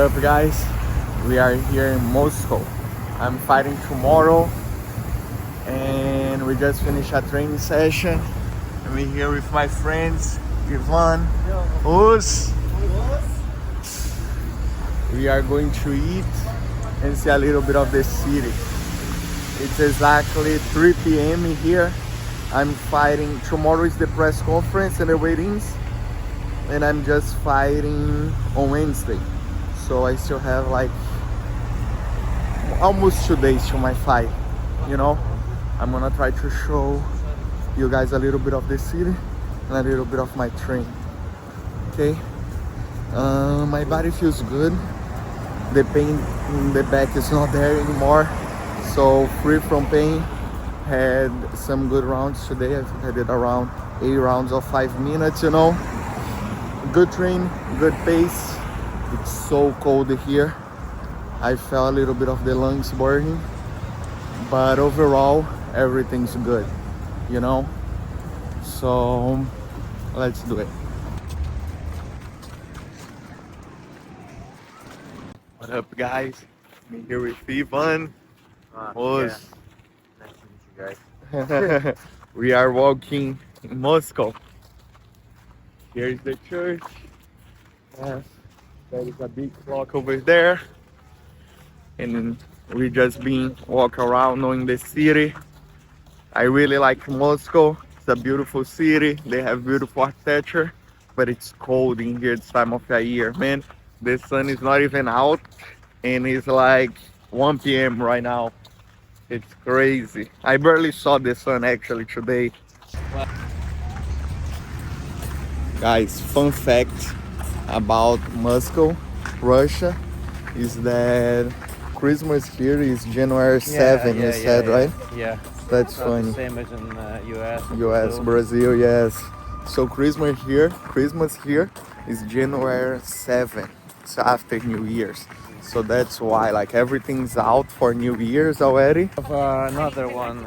up, guys? We are here in Moscow. I'm fighting tomorrow, and we just finished a training session. I'm here with my friends, Ivan, Us. We are going to eat and see a little bit of the city. It's exactly 3 p.m. here. I'm fighting. Tomorrow is the press conference and the weightings, and I'm just fighting on Wednesday. So I still have like almost 2 days to my fight, you know. I'm gonna try to show you guys a little bit of the city and a little bit of my train. Okay, my body feels good. The pain in the back is not there anymore, so free from pain. Had some good rounds today. I think I did around 8 rounds of 5 minutes, you know. Good train, good pace. It's so cold here. I felt a little bit of the lungs burning, but overall everything's good, you know. So let's do it. What up, guys? I'm here with Ivan. Yeah. Nice to meet you guys. We are walking in Moscow. Here is the church. Yes, there is a big clock over there. And we just been walk around knowing the city. I really like Moscow. It's a beautiful city. They have beautiful architecture, but it's cold in here this time of the year. Man, the sun is not even out, and it's like 1 p.m. right now. It's crazy. I barely saw the sun actually today. Guys, fun fact about Moscow, Russia, is that Christmas here is January 7, you said, right? Yeah. That's Not funny. the same as in US. US, Brazil, yes. So Christmas here is January 7. It's after New Year's. So that's why like everything's out for New Year's already. Of another one.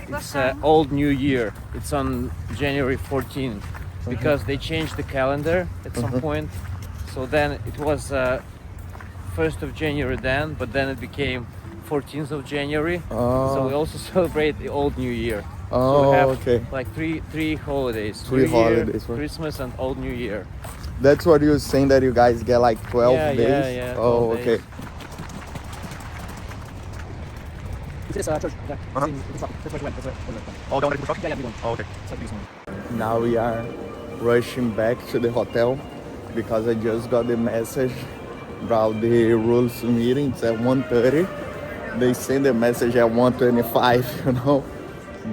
It's Old New Year. It's on January 14th because they changed the calendar at some point. So then it was 1st of January then, but then it became 14th of January. So we also celebrate the Old New Year. So we have Okay. like three holidays. Three New Year, holidays, right? Christmas and Old New Year. That's what you're saying, that you guys get like 12 Yeah, days? yeah, Oh, 12 okay. days. This is church. Oh, okay. Now we are rushing back to the hotel because I just got the message about the rules meeting. It's at 1:30. They send the message at 1:25, you know.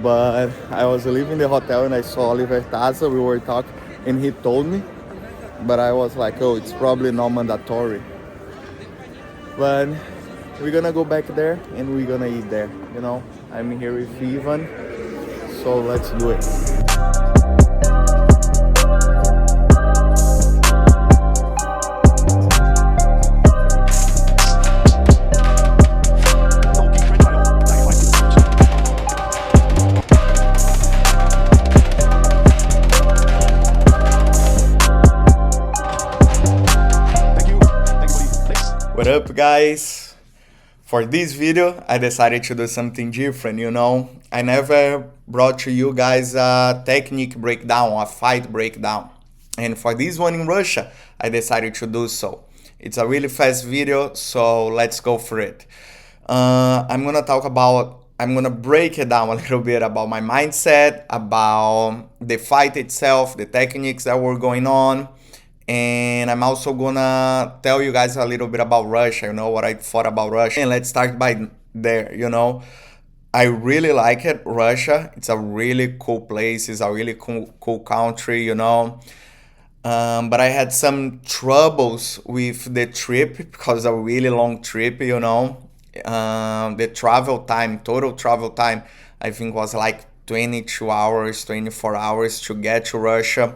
But I was leaving the hotel and I saw Oliver Taza. We were talking and he told me. But I was like, oh, it's probably not mandatory. But we're gonna go back there and we're gonna eat there, you know. I'm here with Ivan, so let's do it. What up, guys? For this video, I decided to do something different, you know. I never brought to you guys a technique breakdown, a fight breakdown. And for this one in Russia, I decided to do so. It's a really fast video, so let's go for it. I'm gonna break it down a little bit about my mindset, about the fight itself, the techniques that were going on. And I'm also gonna tell you guys a little bit about Russia, you know, what I thought about Russia. And let's start by there, you know. I really like it, Russia. It's a really cool place. It's a really cool country, you know. But I had some troubles with the trip because a really long trip, you know. The total travel time, I think was like 22 hours, 24 hours to get to Russia.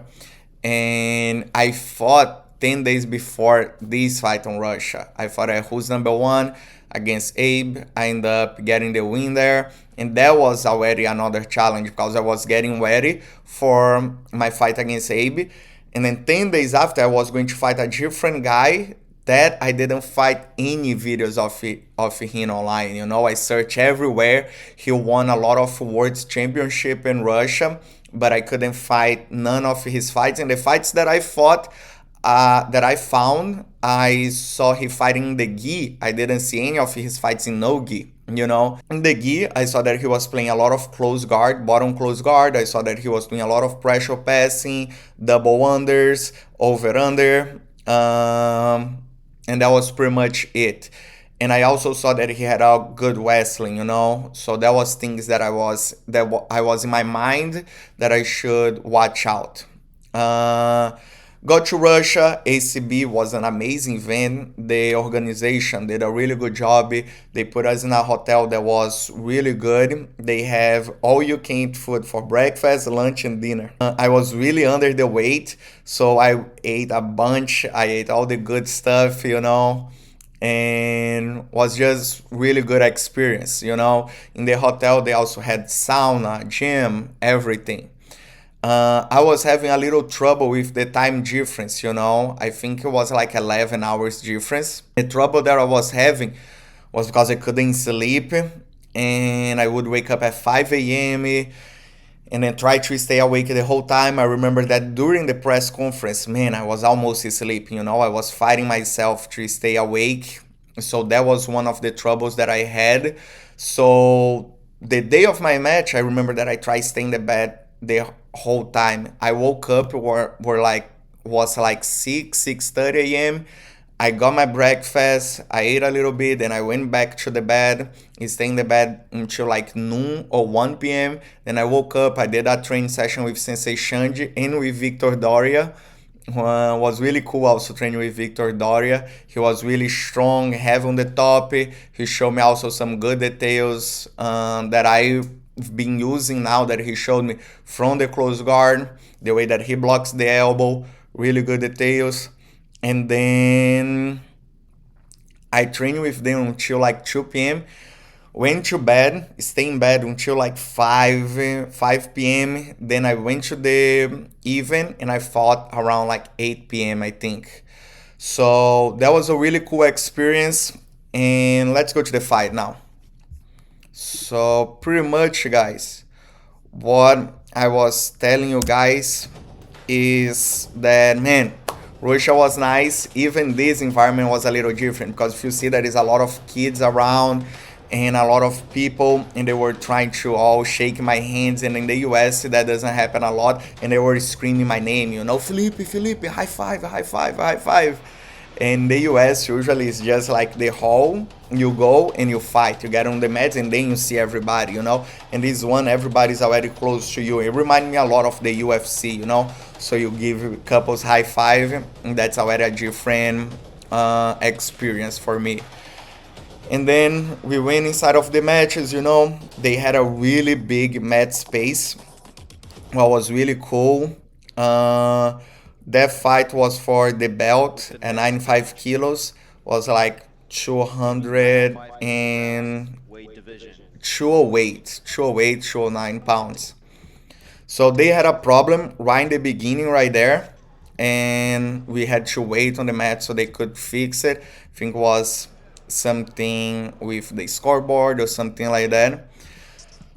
And I fought 10 days before this fight on Russia. I fought at Who's Number One against Abe. I ended up getting the win there. And that was already another challenge because I was getting ready for my fight against Abe. And then 10 days after, I was going to fight a different guy that I didn't find any videos of him online. I searched everywhere. He won a lot of world championship in Russia, but I couldn't find none of his fights. And the fights that I fought, that I found, I saw he fighting in the gi. I didn't see any of his fights in no gi. In the gi, I saw that he was playing a lot of close guard, bottom close guard. I saw that he was doing a lot of pressure passing, double unders, over under. And that was pretty much it. And I also saw that he had a good wrestling. So that was things that I was in my mind that I should watch out. Got to Russia. ACB was an amazing event. The organization did a really good job. They put us in a hotel that was really good. They have all you can eat food for breakfast, lunch, and dinner. I was really under the weight, so I ate a bunch. I ate all the good stuff, and was just really good experience. In the hotel they also had sauna, gym, everything. I was having a little trouble with the time difference. I think it was like 11 hours difference. The trouble that I was having was because I couldn't sleep, and I would wake up at 5 a.m. and then try to stay awake the whole time. I remember that during the press conference, man, I was almost asleep. I was fighting myself to stay awake. So that was one of the troubles that I had. So the day of my match, I remember that I tried staying in the bed the whole time. I woke up, was like 6:30 a.m. I got my breakfast, I ate a little bit, then I went back to the bed, stayed in the bed until like noon or 1 p.m. Then I woke up, I did a training session with Sensei Shanji and with Victor Doria. Was really cool also training with Victor Doria. He was really strong, heavy on the top. He showed me also some good details that I've been using now, that he showed me from the close guard, the way that he blocks the elbow, really good details. And then I trained with them until like 2 p.m. Went to bed, stayed in bed until like 5 p.m. Then I went to the event and I fought around like 8 p.m. I think. So that was a really cool experience. And let's go to the fight now. So pretty much, guys, what I was telling you guys is that, man, Russia was nice. Even this environment was a little different, because if you see, there is a lot of kids around and a lot of people, and they were trying to all shake my hands. And in the US that doesn't happen a lot, and they were screaming my name, Felipe, high five, high five, high five. In the US usually it's just like the hall, you go and you fight, you get on the mats, and then you see everybody. And this one, everybody's already close to you. It reminds me a lot of the UFC. So you give couples high five, and that's already a different experience for me. And then we went inside of the matches. They had a really big mat space, what was really cool. That fight was for the belt at 95 kilos, was like 200 and 208, 209 pounds. So they had a problem right in the beginning, right there, and we had to wait on the mat so they could fix it. I think it was something with the scoreboard or something like that.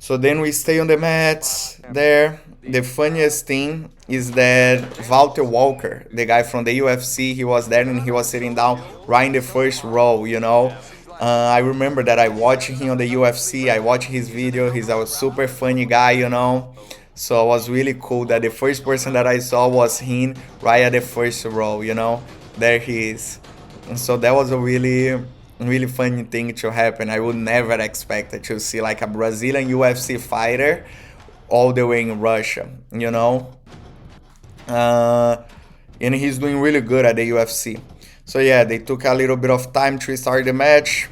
So then we stay on the mats there. The funniest thing is that Walter Walker, the guy from the UFC, he was there and he was sitting down right in the first row. I remember that I watched him on the UFC. I watched his video. He's a super funny guy. So it was really cool that the first person that I saw was him right at the first row. There he is. And so that was a really funny thing to happen. I would never expect it to see like a Brazilian UFC fighter all the way in Russia. And he's doing really good at the UFC. So yeah, they took a little bit of time to start the match,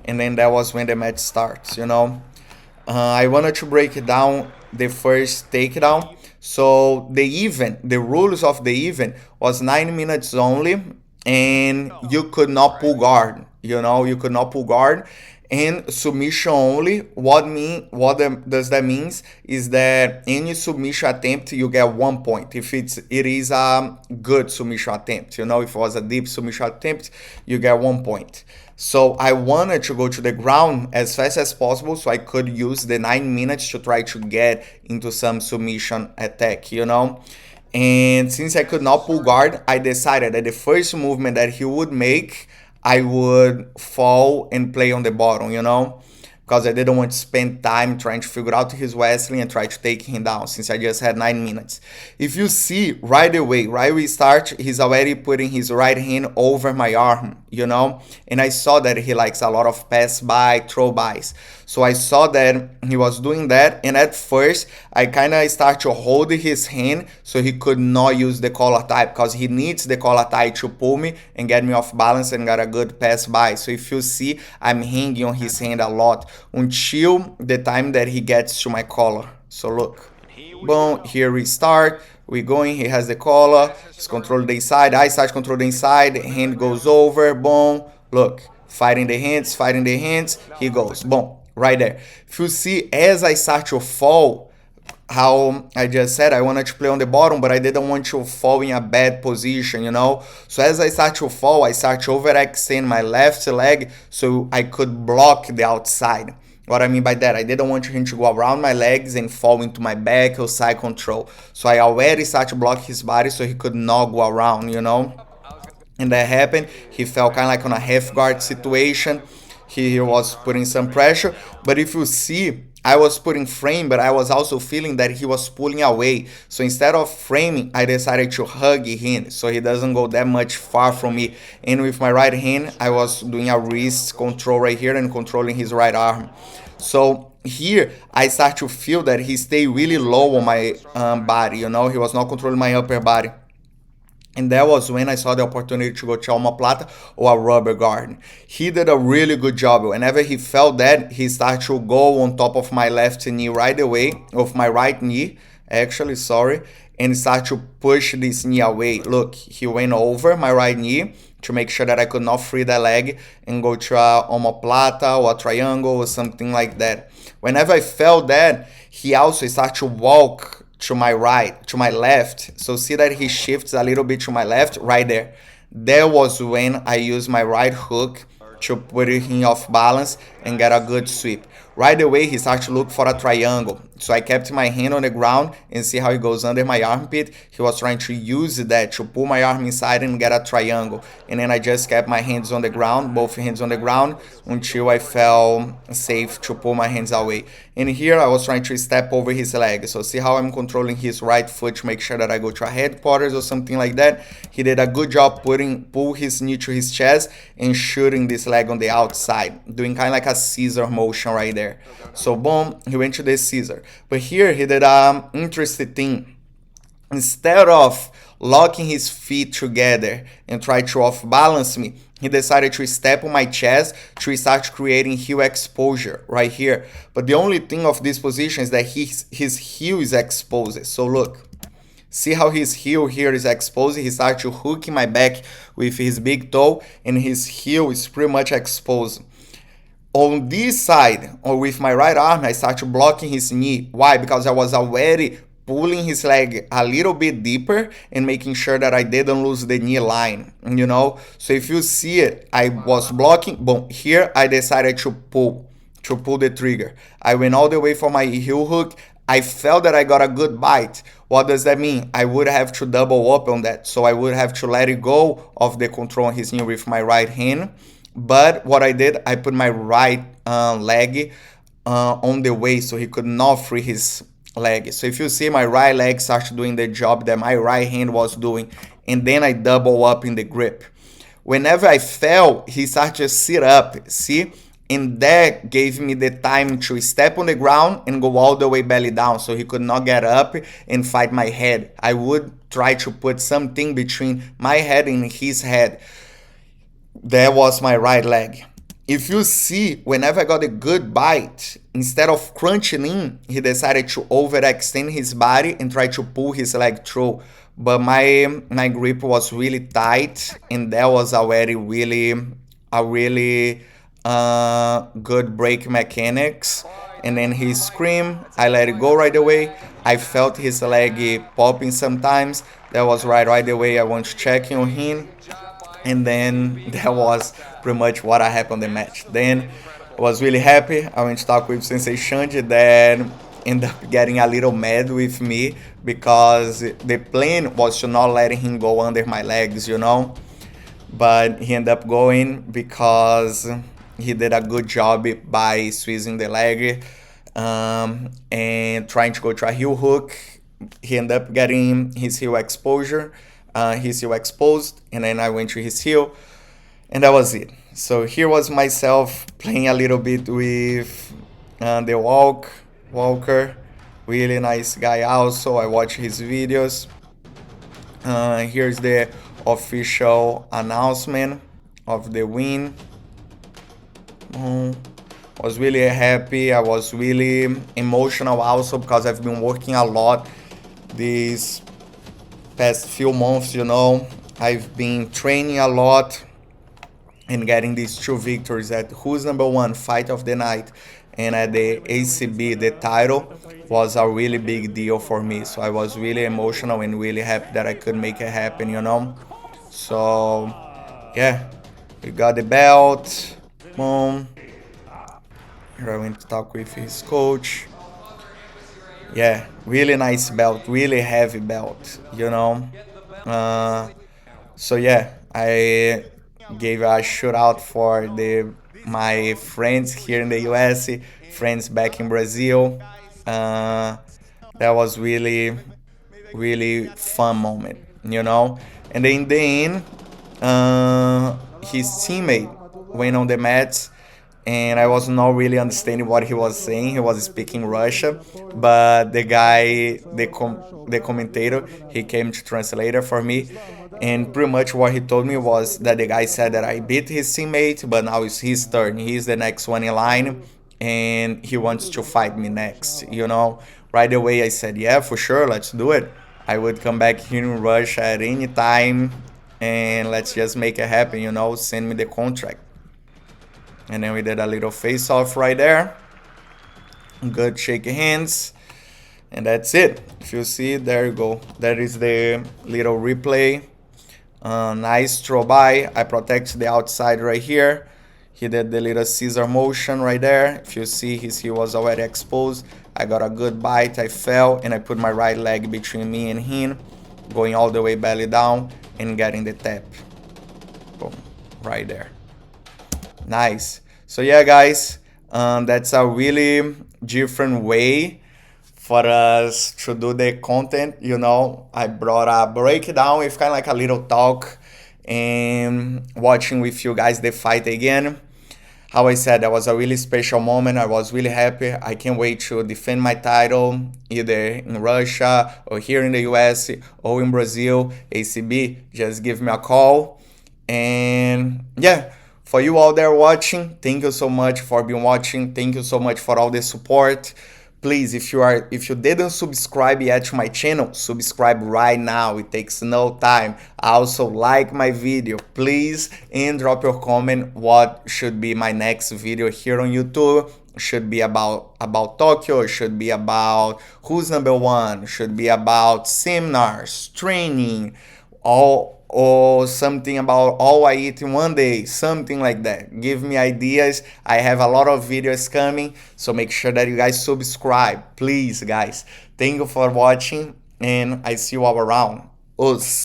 and then that was when the match starts. I wanted to break it down the first takedown. So the rules of the event was 9 minutes only, and you could not pull guard. You could not pull guard, And submission only, does that means is that any submission attempt you get 1 point if it is a good submission attempt. If it was a deep submission attempt, you get 1 point. So I wanted to go to the ground as fast as possible so I could use the 9 minutes to try to get into some submission attack. And since I could not pull guard, I decided that the first movement that he would make, I would fall and play on the bottom. Because I didn't want to spend time trying to figure out his wrestling and try to take him down since I just had 9 minutes. If you see right away, right we start, he's already putting his right hand over my arm. And I saw that he likes a lot of pass by, throw bys. So I saw that he was doing that, and at first I kind of start to hold his hand so he could not use the collar tie because he needs the collar tie to pull me and get me off balance and got a good pass by. So if you see, I'm hanging on his hand a lot until the time that he gets to my collar. So look, boom, here we start. We going, he has the collar, he's controlling the inside, I start controlling the inside, hand goes over, boom, look, fighting the hands, he goes, boom, right there. If you see, as I start to fall, how I just said, I wanted to play on the bottom, but I didn't want to fall in a bad position. So as I start to fall, I start to overextend my left leg so I could block the outside. What I mean by that, I didn't want him to go around my legs and fall into my back or side control. So I already started to block his body so he could not go around. And that happened. He felt kind of like on a half guard situation. He was putting some pressure. But if you see, I was putting frame, but I was also feeling that he was pulling away. So instead of framing, I decided to hug him so he doesn't go that much far from me. And with my right hand, I was doing a wrist control right here and controlling his right arm. So here, I start to feel that he stayed really low on my body. He was not controlling my upper body. And that was when I saw the opportunity to go to omoplata or a rubber guard. He did a really good job. Whenever he felt that, he started to go on top of my left knee right away, of my right knee, actually, sorry, and start to push this knee away. Look, he went over my right knee to make sure that I could not free the leg and go to a omoplata or a triangle or something like that. Whenever I felt that, he also started to walk to my right, to my left. So see that he shifts a little bit to my left, right there. That was when I used my right hook to put him off balance and get a good sweep. Right away, he started to look for a triangle. So I kept my hand on the ground and see how it goes under my armpit. He was trying to use that to pull my arm inside and get a triangle. And then I just kept my hands on the ground, both hands on the ground, until I felt safe to pull my hands away. And here I was trying to step over his leg. So see how I'm controlling his right foot to make sure that I go to a headquarters or something like that. He did a good job pull his knee to his chest and shooting this leg on the outside, doing kind of like a scissor motion right there. So boom, he went to the scissor. But here he did an interesting thing. Instead of locking his feet together and try to off balance me, he decided to step on my chest to start creating heel exposure right here. But the only thing of this position is that his heel is exposed. So look, see how his heel here is exposed? He started to hook my back with his big toe and his heel is pretty much exposed. On this side, or with my right arm, I started blocking his knee. Why? Because I was already pulling his leg a little bit deeper and making sure that I didn't lose the knee line, So if you see it, I was blocking, boom, here I decided to pull the trigger. I went all the way for my heel hook. I felt that I got a good bite. What does that mean? I would have to double up on that. So I would have to let it go of the control on his knee with my right hand. But what I did, I put my right leg on the way so he could not free his leg. So if you see, my right leg started doing the job that my right hand was doing, and then I double up in the grip. Whenever I fell, he started to sit up, see? And that gave me the time to step on the ground and go all the way belly down so he could not get up and fight my head. I would try to put something between my head and his head. That was my right leg. If you see, whenever I got a good bite, instead of crunching in, he decided to overextend his body and try to pull his leg through. But my grip was really tight, and that was already a really good brake mechanics. And then he screamed. I let it go right away. I felt his leg popping sometimes. That was right away. I went to check on him, and then that was pretty much what I happened on the match. Then I was really happy. I went to talk with Sensei Shanji, that ended up getting a little mad with me because the plan was to not let him go under my legs, but he ended up going because he did a good job by squeezing the leg, and trying to go to a heel hook. He ended up getting his heel exposed, and then I went to his heel, and that was it. So here was myself playing a little bit with the Walker, really nice guy. Also, I watch his videos. Here's the official announcement of the win. Was really happy. I was really emotional also because I've been working a lot these past few months. I've been training a lot and getting these two victories at Who's Number One Fight of the Night and at the ACB, the title was a really big deal for me. So I was really emotional and really happy that I could make it happen. So yeah, we got the belt. Boom. Here I went to talk with his coach. Yeah, really nice belt, really heavy belt. Uh, so yeah, I gave a shout out for the my friends here in the US, friends back in Brazil. Uh, that was really fun moment. And then in the end, his teammate went on the mats, and I was not really understanding what he was saying. He was speaking Russian, but the guy, the commentator, he came to translate it for me. And pretty much what he told me was that the guy said that I beat his teammate, but now it's his turn. He's the next one in line, and he wants to fight me next. Right away, I said, yeah, for sure, let's do it. I would come back here in Russia at any time, and let's just make it happen. Send me the contract. And then we did a little face off right there. Good shaking hands. And that's it. If you see, there you go. That is the little replay. Nice throw by. I protect the outside right here. He did the little scissor motion right there. If you see, his heel was already exposed. I got a good bite. I fell, and I put my right leg between me and him, going all the way belly down and getting the tap. Boom. Right there. Nice. So yeah, guys, that's a really different way for us to do the content. I brought a breakdown with kind of like a little talk and watching with you guys the fight again. How I said, that was a really special moment. I was really happy. I can't wait to defend my title either in Russia or here in the US or in Brazil. ACB, just give me a call. And yeah, for you all there watching, thank you so much for being watching. Thank you so much for all the support. Please, if you didn't subscribe yet to my channel, subscribe right now. It takes no time. Also, like my video, please, and drop your comment what should be my next video here on YouTube. Should be about Tokyo, should be about Who's Number One, should be about seminars, training, all, or something about all I eat in one day, something like that. Give me ideas. I have a lot of videos coming, so make sure that you guys subscribe, please, guys. Thank you for watching, and I see you all around. Us.